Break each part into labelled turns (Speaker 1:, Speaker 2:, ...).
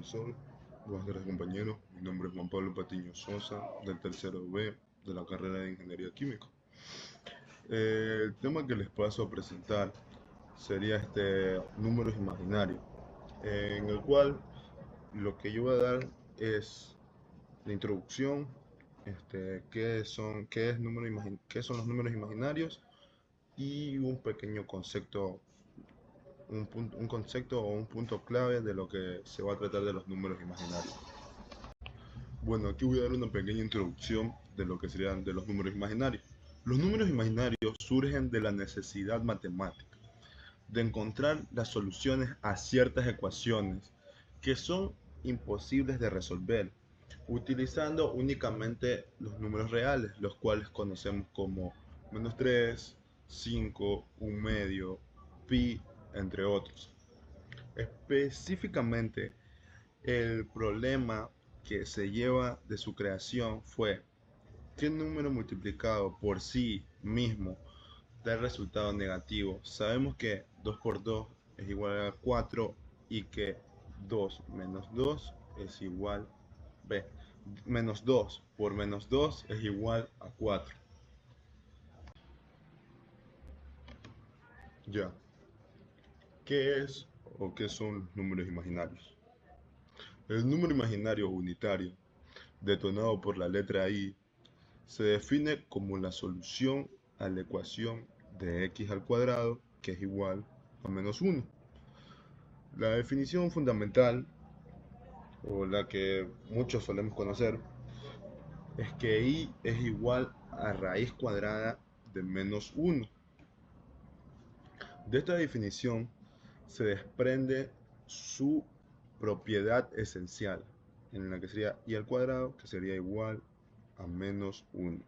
Speaker 1: profesor, buenas tardes compañeros. Mi nombre es Juan Pablo Patiño Sosa, del tercero B de la carrera de Ingeniería Química. El tema que les paso a presentar sería números imaginarios, en el cual lo que yo voy a dar es la introducción, qué son los números imaginarios y un pequeño concepto, un concepto o un punto clave de lo que se va a tratar de los números imaginarios. Bueno, aquí voy a dar una pequeña introducción de lo que serían de los números imaginarios. Los números imaginarios surgen de la necesidad matemática de encontrar las soluciones a ciertas ecuaciones que son imposibles de resolver, utilizando únicamente los números reales, los cuales conocemos como -3, 5, 1/2, pi, entre otros. Específicamente, el problema que se lleva de su creación fue que un número multiplicado por sí mismo da el resultado negativo. Sabemos que 2 por 2 es igual a 4 y que 2 menos 2 es igual b. Menos 2 por menos 2 es igual a 4. Ya, ¿qué es o qué son los números imaginarios? El número imaginario unitario, detonado por la letra I, se define como la solución a la ecuación de x al cuadrado, que es igual a -1. La definición fundamental, o la que muchos solemos conocer, es que y es igual a raíz cuadrada de -1. De esta definición se desprende su propiedad esencial, en la que sería y al cuadrado, que sería igual a -1.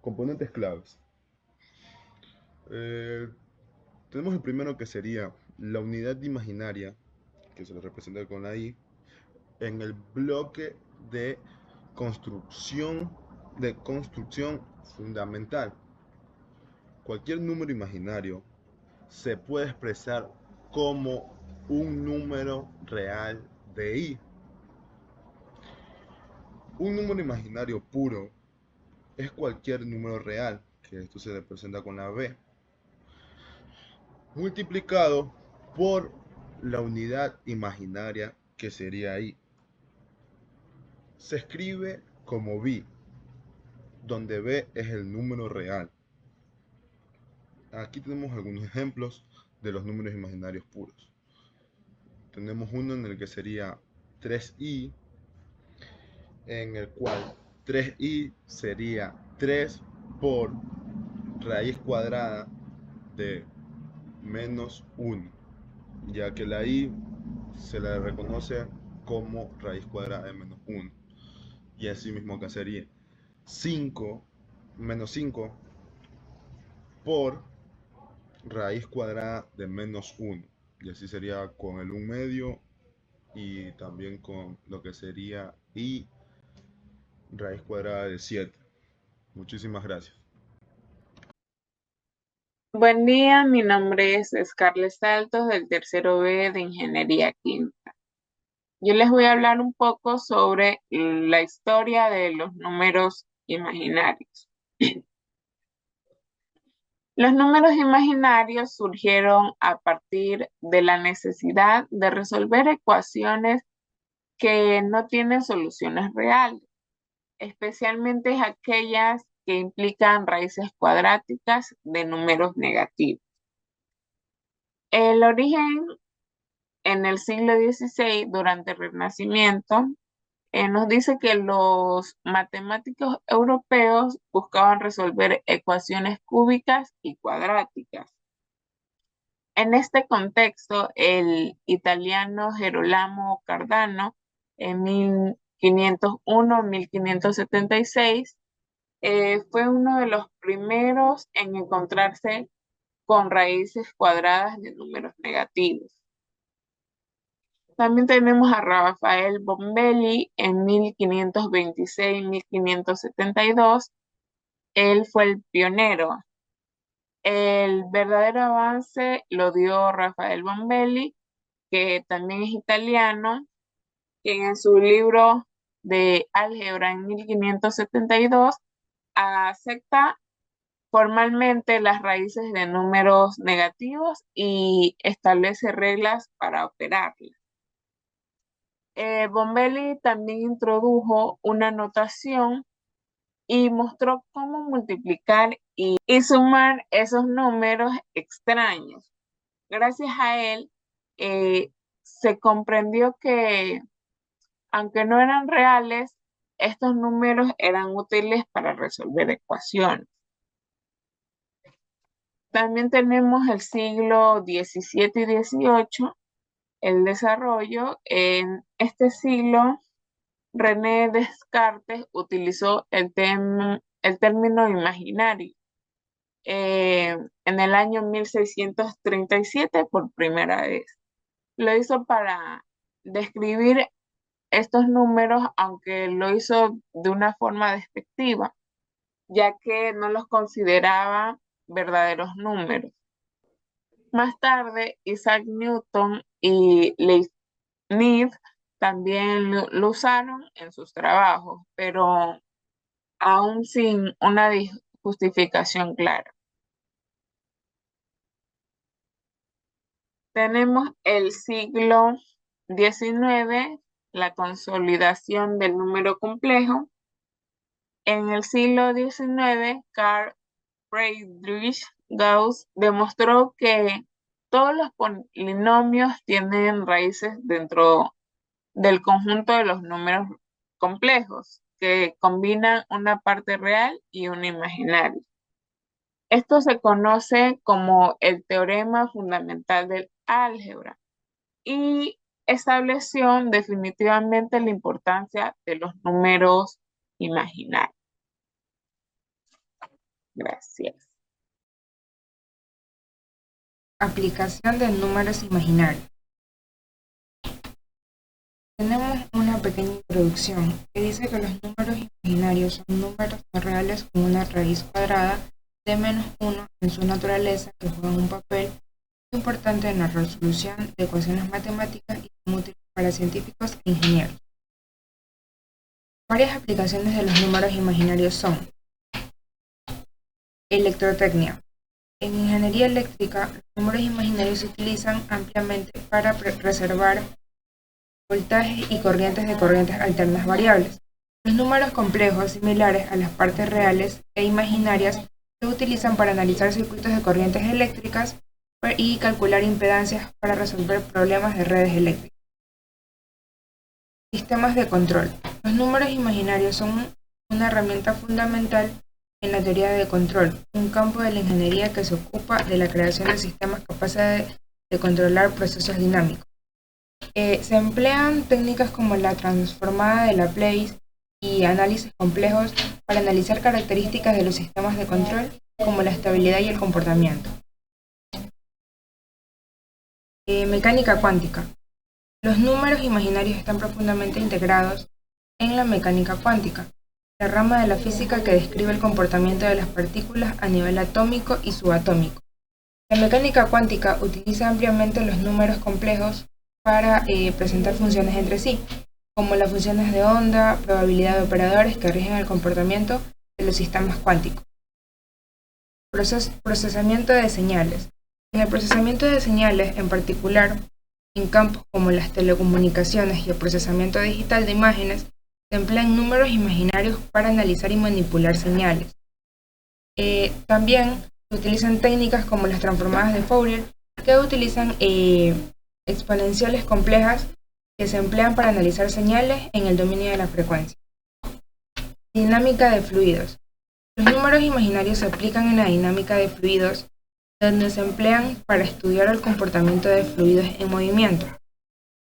Speaker 1: Componentes claves. Eh, Tenemos el primero, que sería la unidad imaginaria, que se lo representa con la I, en el bloque de construcción fundamental. Cualquier número imaginario se puede expresar como un número real de I. Un número imaginario puro es cualquier número real, que esto se representa con la B, multiplicado por la unidad imaginaria, que sería I. Se escribe como b, donde b es el número real. Aquí tenemos algunos ejemplos de los números imaginarios puros. Tenemos uno en el que sería 3i, en el cual 3i sería 3 por raíz cuadrada de -1, ya que la i se la reconoce como raíz cuadrada de -1. Y así mismo acá sería 5 -5 por raíz cuadrada de -1. Y así sería con el 1/2 y también con lo que sería y raíz cuadrada de 7. Muchísimas gracias.
Speaker 2: Buen día, mi nombre es Scarlett Saltos del tercero B de Ingeniería Química. Yo les voy a hablar un poco sobre la historia de los números imaginarios. Los números imaginarios surgieron a partir de la necesidad de resolver ecuaciones que no tienen soluciones reales, especialmente aquellas que implican raíces cuadráticas de números negativos. El origen en el siglo XVI, durante el Renacimiento, nos dice que los matemáticos europeos buscaban resolver ecuaciones cúbicas y cuadráticas. En este contexto, el italiano Gerolamo Cardano, en 1501-1576, fue uno de los primeros en encontrarse con raíces cuadradas de números negativos. También tenemos a Rafael Bombelli en 1526-1572. Él fue el pionero. El verdadero avance lo dio Rafael Bombelli, que también es italiano, quien en su libro de álgebra en 1572 acepta formalmente las raíces de números negativos y establece reglas para operarlas. Bombelli también introdujo una notación y mostró cómo multiplicar y sumar esos números extraños. Gracias a él, se comprendió que, aunque no eran reales, estos números eran útiles para resolver ecuaciones. También tenemos el siglo XVII y XVIII, el desarrollo. En este siglo, René Descartes utilizó el término imaginario en el año 1637 por primera vez. Lo hizo para describir estos números, aunque lo hizo de una forma despectiva, ya que no los consideraba verdaderos números. Más tarde, Isaac Newton y Leibniz también lo usaron en sus trabajos, pero aún sin una justificación clara. Tenemos el siglo XIX, la consolidación del número complejo. En el siglo XIX, Carl Friedrich Gauss demostró que todos los polinomios tienen raíces dentro del conjunto de los números complejos, que combinan una parte real y una imaginaria. Esto se conoce como el teorema fundamental del álgebra y estableció definitivamente la importancia de los números imaginarios. Gracias.
Speaker 3: Aplicación de números imaginarios. Tenemos una pequeña introducción que dice que los números imaginarios son números no reales con una raíz cuadrada de -1 en su naturaleza, que juegan un papel importante en la resolución de ecuaciones matemáticas y son útiles para científicos e ingenieros. Varias aplicaciones de los números imaginarios son: electrotecnia. En ingeniería eléctrica, los números imaginarios se utilizan ampliamente para preservar voltajes y corrientes de corrientes alternas variables. Los números complejos, similares a las partes reales e imaginarias, se utilizan para analizar circuitos de corrientes eléctricas y calcular impedancias para resolver problemas de redes eléctricas. Sistemas de control. Los números imaginarios son una herramienta fundamental en la teoría de control, un campo de la ingeniería que se ocupa de la creación de sistemas capaces de controlar procesos dinámicos. Se emplean técnicas como la transformada de Laplace y análisis complejos para analizar características de los sistemas de control, como la estabilidad y el comportamiento. Mecánica cuántica. Los números imaginarios están profundamente integrados en la mecánica cuántica, la rama de la física que describe el comportamiento de las partículas a nivel atómico y subatómico. La mecánica cuántica utiliza ampliamente los números complejos para presentar funciones entre sí, como las funciones de onda, probabilidad de operadores que rigen el comportamiento de los sistemas cuánticos. Procesamiento de señales. En el procesamiento de señales, en particular, en campos como las telecomunicaciones y el procesamiento digital de imágenes, se emplean números imaginarios para analizar y manipular señales. También se utilizan técnicas como las transformadas de Fourier, que utilizan exponenciales complejas que se emplean para analizar señales en el dominio de la frecuencia. Dinámica de fluidos. Los números imaginarios se aplican en la dinámica de fluidos, donde se emplean para estudiar el comportamiento de fluidos en movimiento.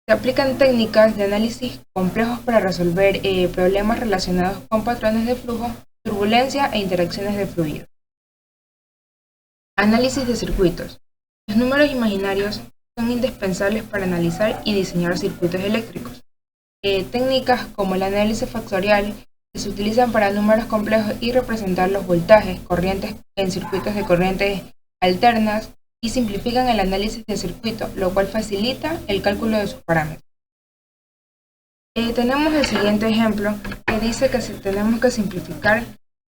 Speaker 3: Se aplican técnicas de análisis complejos para resolver problemas relacionados con patrones de flujo, turbulencia e interacciones de fluidos. Análisis de circuitos. Los números imaginarios son indispensables para analizar y diseñar circuitos eléctricos. Técnicas como el análisis factorial, que se utilizan para números complejos y representar los voltajes, corrientes en circuitos de corrientes alternas, y simplifican el análisis de circuito, lo cual facilita el cálculo de sus parámetros. Tenemos el siguiente ejemplo que dice que tenemos que simplificar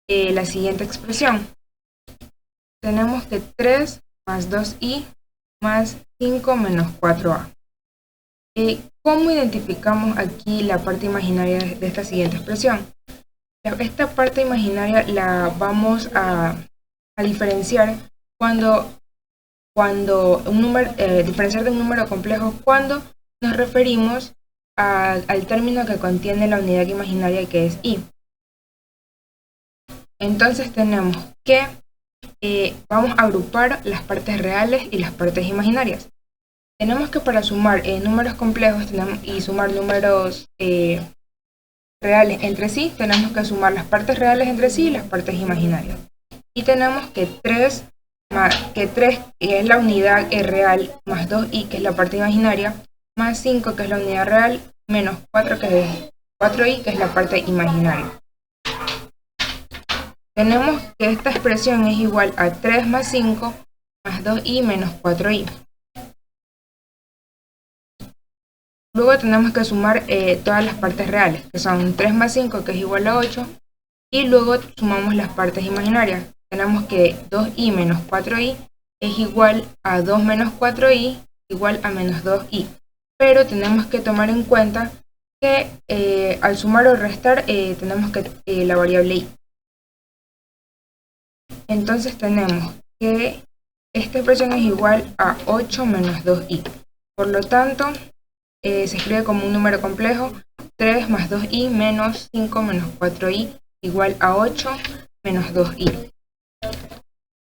Speaker 3: la siguiente expresión. Tenemos que 3 más 2i más 5 menos 4a. ¿Cómo identificamos aquí la parte imaginaria de esta siguiente expresión? Esta parte imaginaria la vamos a diferenciar diferenciar de un número complejo cuando nos referimos al término que contiene la unidad imaginaria, que es i. Entonces tenemos que vamos a agrupar las partes reales y las partes imaginarias. Tenemos que para sumar números complejos y sumar números reales entre sí, tenemos que sumar las partes reales entre sí y las partes imaginarias. Y tenemos que 3, que es la unidad real, más 2i, que es la parte imaginaria, más 5, que es la unidad real, menos 4, que es 4i, que es la parte imaginaria. Tenemos que esta expresión es igual a 3 más 5 más 2i menos 4i. Luego tenemos que sumar todas las partes reales, que son 3 más 5, que es igual a 8, y luego sumamos las partes imaginarias. Tenemos que 2i menos 4i es igual a 2 menos 4i igual a menos 2i. Pero tenemos que tomar en cuenta que al sumar o restar tenemos que la variable i. Entonces tenemos que esta expresión es igual a 8 menos 2i. Por lo tanto, se escribe como un número complejo: 3 más 2i menos 5 menos 4i igual a 8 menos 2i.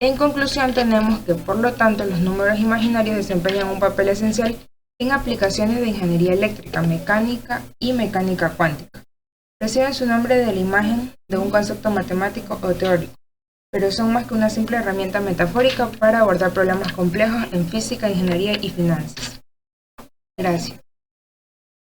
Speaker 3: En conclusión, tenemos que, por lo tanto, los números imaginarios desempeñan un papel esencial en aplicaciones de ingeniería eléctrica, mecánica y mecánica cuántica. Reciben su nombre de la imagen de un concepto matemático o teórico, pero son más que una simple herramienta metafórica para abordar problemas complejos en física, ingeniería y finanzas. Gracias.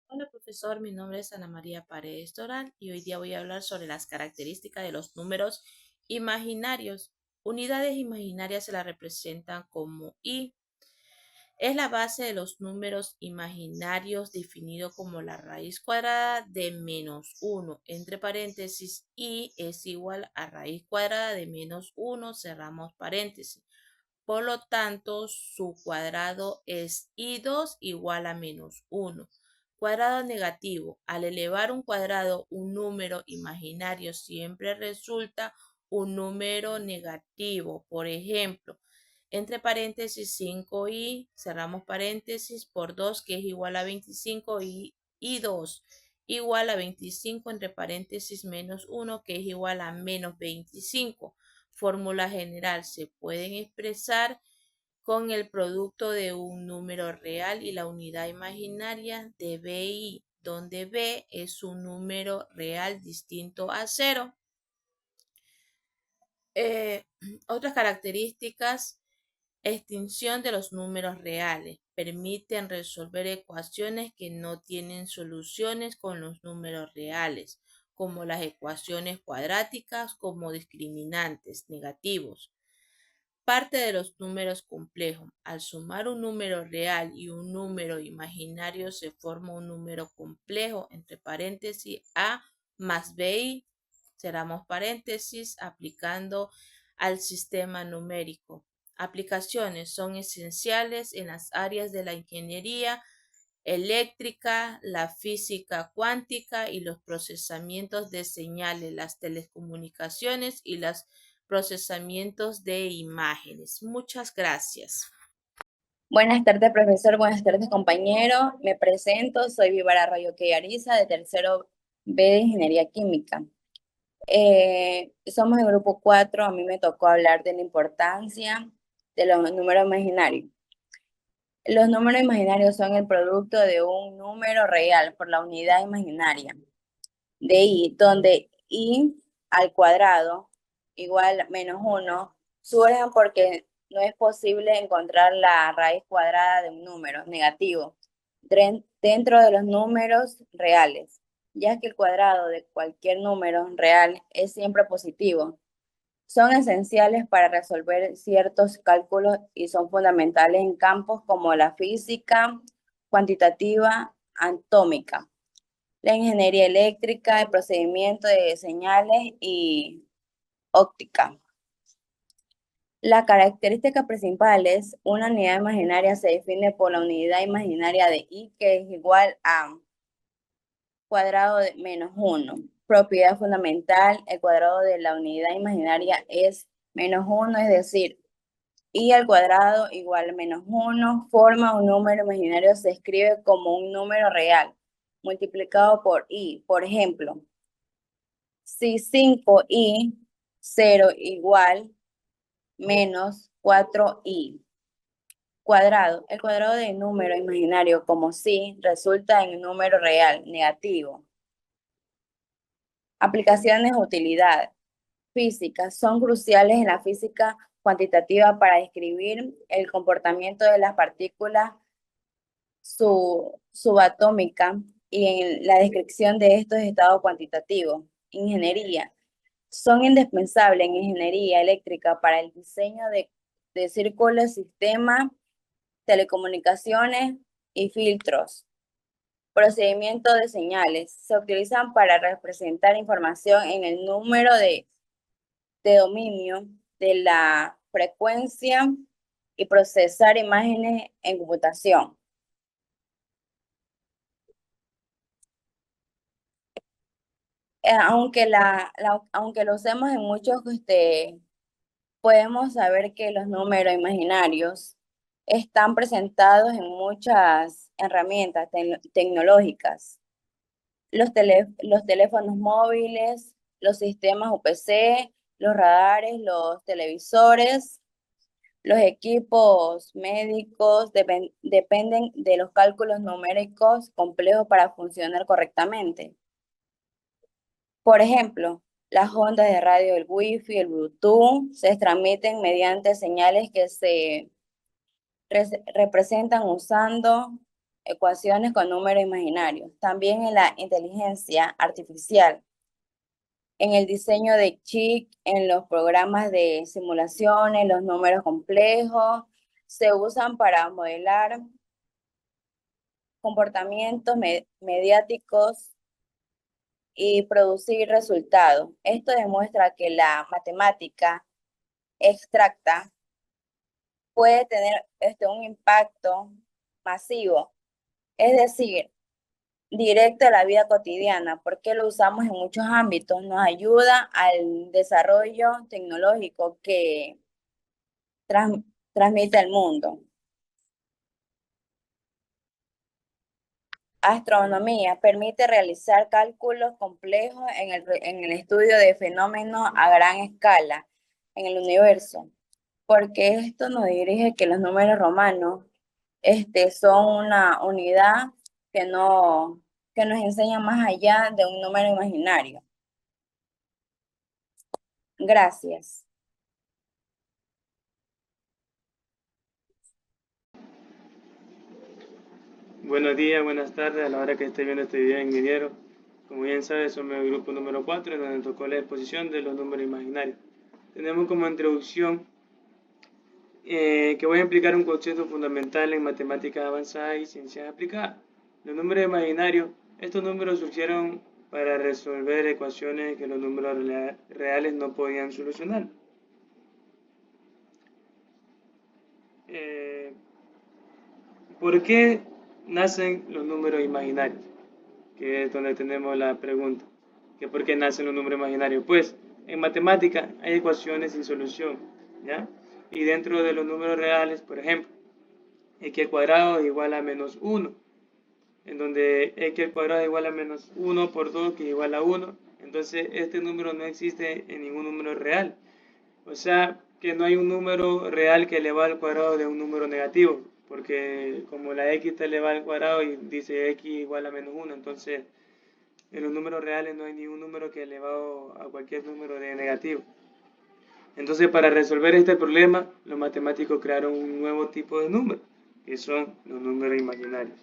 Speaker 4: Hola profesor, mi nombre es Ana María Paredes Toral y hoy día voy a hablar sobre las características de los números imaginarios. Unidades imaginarias se las representan como i. Es la base de los números imaginarios, definido como la raíz cuadrada de menos 1, entre paréntesis, i es igual a raíz cuadrada de menos 1, cerramos paréntesis. Por lo tanto, su cuadrado es i2 igual a menos 1. Cuadrado negativo. Al elevar un cuadrado, un número imaginario siempre resulta un número negativo. Por ejemplo, entre paréntesis 5i, cerramos paréntesis, por 2, que es igual a 25, y 2 igual a 25, entre paréntesis menos 1, que es igual a menos 25. Fórmula general: se pueden expresar con el producto de un número real y la unidad imaginaria de BI, donde B es un número real distinto a 0. Otras características: extinción de los números reales. Permiten resolver ecuaciones que no tienen soluciones con los números reales, como las ecuaciones cuadráticas como discriminantes negativos. Parte de los números complejos. Al sumar un número real y un número imaginario se forma un número complejo, entre paréntesis a más bi, cerramos paréntesis, aplicando al sistema numérico. Aplicaciones: son esenciales en las áreas de la ingeniería eléctrica, la física cuántica y los procesamientos de señales, las telecomunicaciones y los procesamientos de imágenes. Muchas gracias.
Speaker 5: Buenas tardes, profesor. Buenas tardes, compañero. Me presento, soy Vivar Arroyo Queyariza, de tercero B de Ingeniería Química. Somos el grupo 4, a mí me tocó hablar de la importancia de los números imaginarios. Los números imaginarios son el producto de un número real por la unidad imaginaria de i, donde i al cuadrado igual a menos 1 surgen porque no es posible encontrar la raíz cuadrada de un número negativo dentro de los números reales, ya que el cuadrado de cualquier número real es siempre positivo. Son esenciales para resolver ciertos cálculos y son fundamentales en campos como la física cuantitativa atómica. la ingeniería eléctrica, el procedimiento de señales y óptica. Las características principales, una unidad imaginaria se define por la unidad imaginaria de I, que es igual a cuadrado de menos 1. Propiedad fundamental, el cuadrado de la unidad imaginaria es menos 1, es decir, I al cuadrado igual a menos 1, forma un número imaginario, se escribe como un número real, multiplicado por I. Por ejemplo, si 5i, 0 igual menos 4i cuadrado. El cuadrado de número imaginario como si resulta en un número real, negativo. Aplicaciones de utilidad física son cruciales en la física cuantitativa para describir el comportamiento de las partículas subatómicas y en la descripción de estos estados cuantitativos. Ingeniería. Son indispensables en ingeniería eléctrica para el diseño de círculos, sistemas, telecomunicaciones y filtros. Procedimientos de señales. Se utilizan para representar información en el número de dominio de la frecuencia y procesar imágenes en computación. Aunque lo usemos en muchos, podemos saber que los números imaginarios están presentados en muchas herramientas tecnológicas. Los teléfonos móviles, los sistemas UPC, los radares, los televisores, los equipos médicos dependen de los cálculos numéricos complejos para funcionar correctamente. Por ejemplo, las ondas de radio, el Wi-Fi, el Bluetooth, se transmiten mediante señales que se representan usando ecuaciones con números imaginarios. También en la inteligencia artificial, en el diseño de chips, en los programas de simulaciones, los números complejos se usan para modelar comportamientos mediáticos y producir resultados. Esto demuestra que la matemática abstracta puede tener un impacto masivo, es decir, directo a la vida cotidiana, porque lo usamos en muchos ámbitos, nos ayuda al desarrollo tecnológico que transmite al mundo. Astronomía permite realizar cálculos complejos en el estudio de fenómenos a gran escala en el universo, porque esto nos dirige que los números romanos son una unidad que nos enseña más allá de un número imaginario. Gracias.
Speaker 6: Buenos días, buenas tardes, a la hora que esté viendo este video, ingeniero. Como bien sabes, somos el grupo número 4, en donde tocó la exposición de los números imaginarios. Tenemos como introducción que voy a explicar un concepto fundamental en matemáticas avanzadas y ciencias aplicadas. Los números imaginarios, estos números surgieron para resolver ecuaciones que los números reales no podían solucionar. ¿Por qué nacen los números imaginarios? Que es donde tenemos la pregunta. ¿Que por qué nacen los números imaginarios? Pues en matemática hay ecuaciones sin solución, ¿ya? Y dentro de los números reales, por ejemplo, x al cuadrado es igual a menos 1, en donde x al cuadrado es igual a menos 1 por 2, que es igual a 1. Entonces este número no existe en ningún número real. O sea, que no hay un número real que eleva al cuadrado de un número negativo, porque como la x está elevada al cuadrado y dice x igual a menos 1, entonces en los números reales no hay ningún número que elevado a cualquier número de negativo. Entonces, para resolver este problema, los matemáticos crearon un nuevo tipo de número, que son los números imaginarios.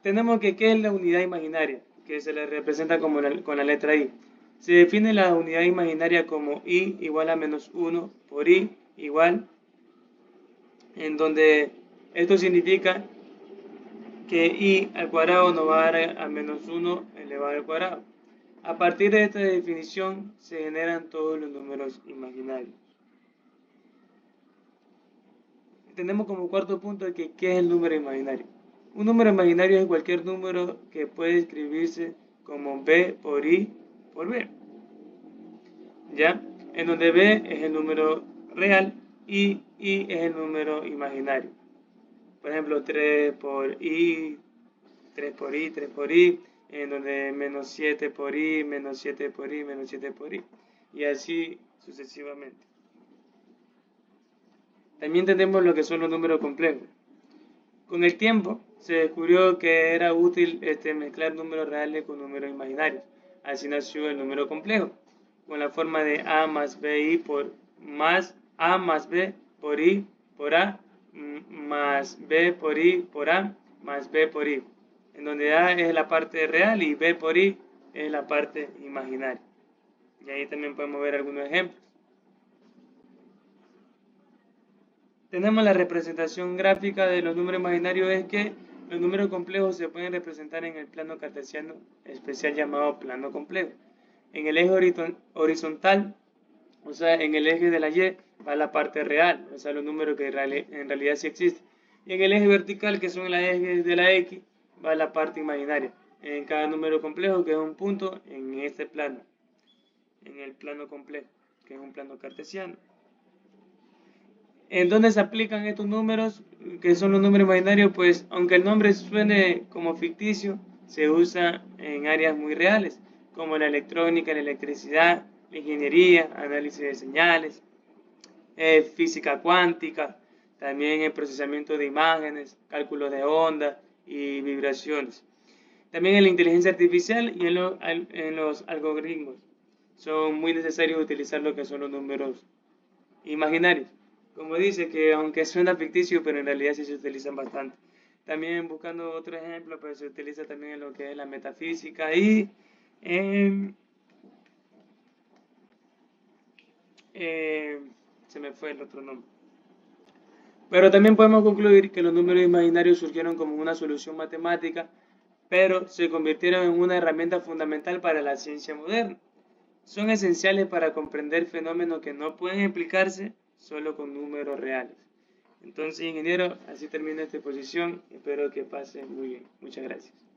Speaker 6: Tenemos que, ¿qué es la unidad imaginaria? Que se le representa con la letra I. Se define la unidad imaginaria como I igual a menos 1 por I igual, en donde esto significa que i al cuadrado nos va a dar a menos 1 elevado al cuadrado. A partir de esta definición se generan todos los números imaginarios. Tenemos como cuarto punto que ¿qué es el número imaginario? Un número imaginario es cualquier número que puede escribirse como b por i por b. ¿Ya? En donde b es el número real y i es el número imaginario. Por ejemplo, 3 por i, 3 por i, 3 por i, en donde menos 7 por i, menos 7 por i, menos 7 por i, y así sucesivamente. También tenemos lo que son los números complejos. Con el tiempo se descubrió que era útil mezclar números reales con números imaginarios. Así nació el número complejo, con la forma de a más bi por más a más b por i por a más b por i por a más b por i, en donde a es la parte real y b por i es la parte imaginaria. Y ahí también podemos ver algunos ejemplos. Tenemos la representación gráfica de los números imaginarios, es que los números complejos se pueden representar en el plano cartesiano especial llamado plano complejo. En el eje horizontal, o sea, en el eje de la y, va la parte real, o sea, los números que en realidad sí existen. Y en el eje vertical, que son los ejes de la x, va la parte imaginaria. En cada número complejo, que es un punto, en este plano, en el plano complejo, que es un plano cartesiano. ¿En dónde se aplican estos números, que son los números imaginarios? Pues, aunque el nombre suene como ficticio, se usa en áreas muy reales, como la electrónica, la electricidad, la ingeniería, análisis de señales, física cuántica, también el procesamiento de imágenes, cálculo de ondas y vibraciones. También en la inteligencia artificial y en los algoritmos. Son muy necesarios utilizar lo que son los números imaginarios. Como dice, que aunque suena ficticio, pero en realidad sí se utilizan bastante. También buscando otro ejemplo, pues se utiliza también en lo que es la metafísica y se me fue el otro nombre. Pero también podemos concluir que los números imaginarios surgieron como una solución matemática, pero se convirtieron en una herramienta fundamental para la ciencia moderna. Son esenciales para comprender fenómenos que no pueden explicarse solo con números reales. Entonces, ingeniero, así termina esta exposición. Espero que pase muy bien. Muchas gracias.